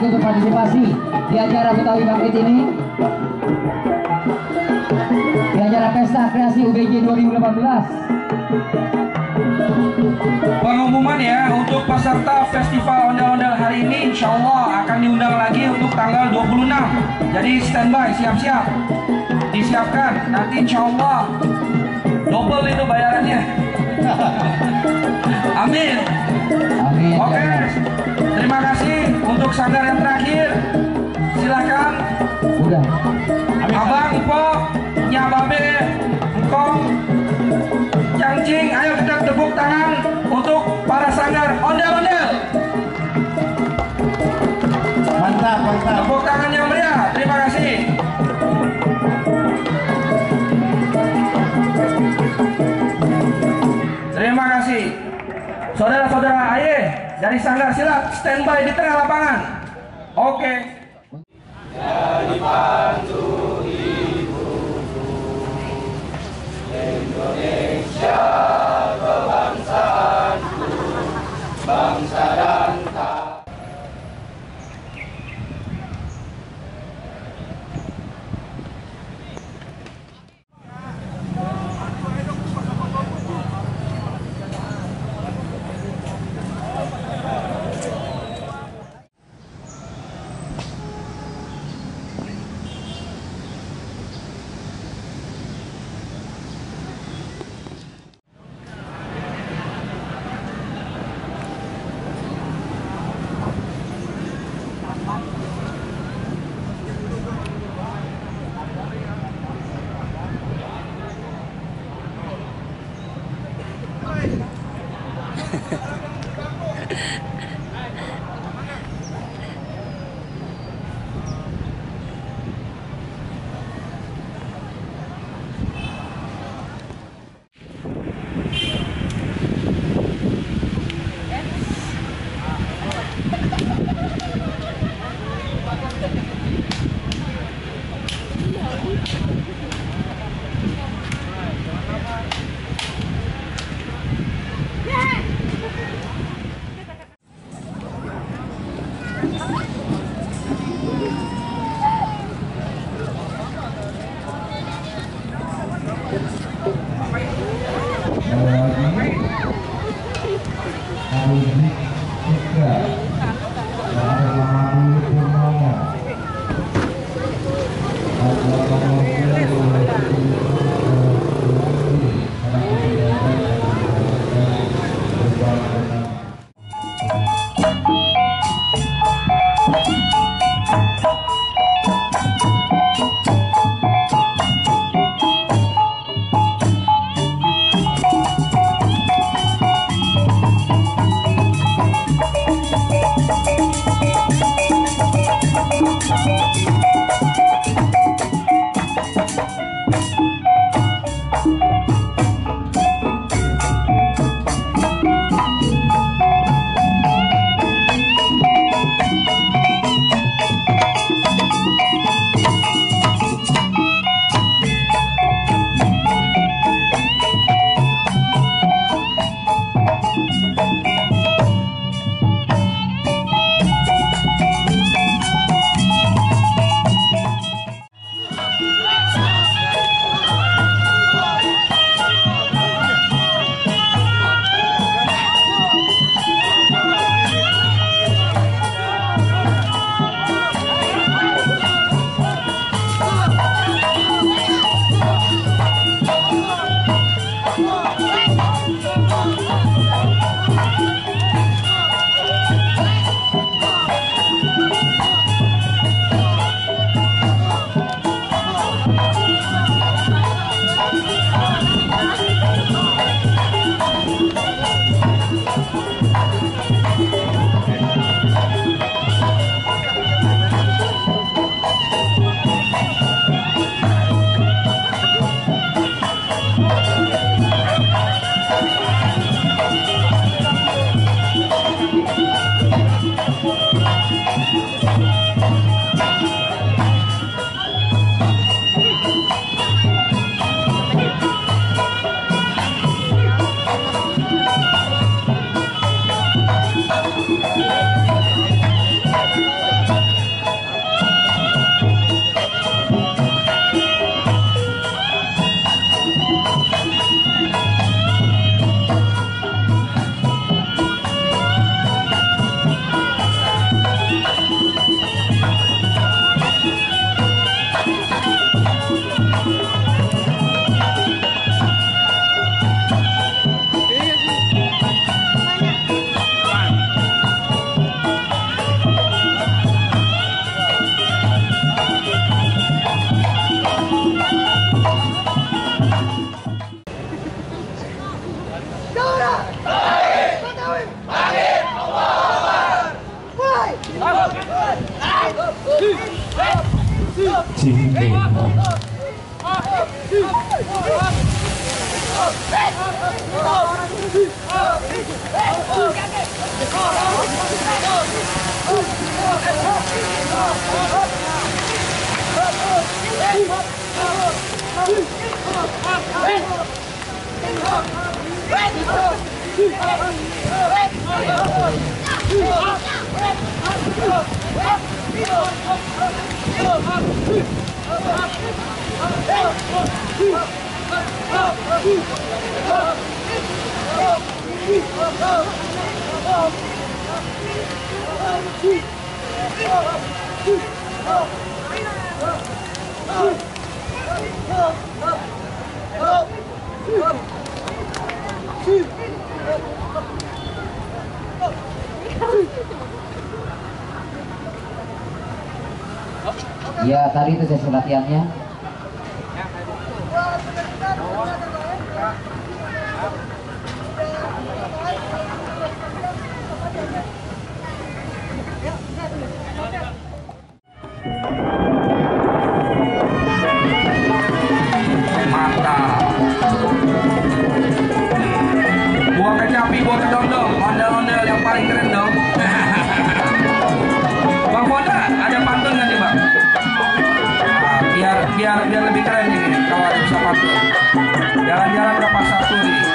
Untuk partisipasi di acara Betawi Bangkit ini, di acara Pesta Kreasi UBJ 2018. Pengumuman ya, untuk peserta festival ondel-ondel hari ini insya Allah akan diundang lagi untuk tanggal 26. Jadi standby, siap-siap, disiapkan. Nanti insya Allah double itu bayarannya. Amin. Amin. Oke, terima kasih. Untuk sanggar yang terakhir, silakan. Udah. Abang, Po, Nyababe, Engkong, Cangcing, ayo kita tepuk tangan untuk para sanggar ondel-ondel. Mantap, mantap. Tepuk tangan yang meriah. Terima kasih. Terima kasih. Saudara-saudara, ayo dari sanggar silat standby di tengah lapangan. Oke. Jadi bantu ibu Indonesia kebangsaanku, bangsa dan tanah. Cinta. Ya, tadi itu sesi latihannya. Mantap. Buang kecapi, buang kedondong. Ondel-ondel yang paling keren dong. Bang Fonda, ada pantun nggak nih bang? Nah, biar lebih keren nih kalau ada bisa pantun. Jalan-jalan ke Pasar Turi.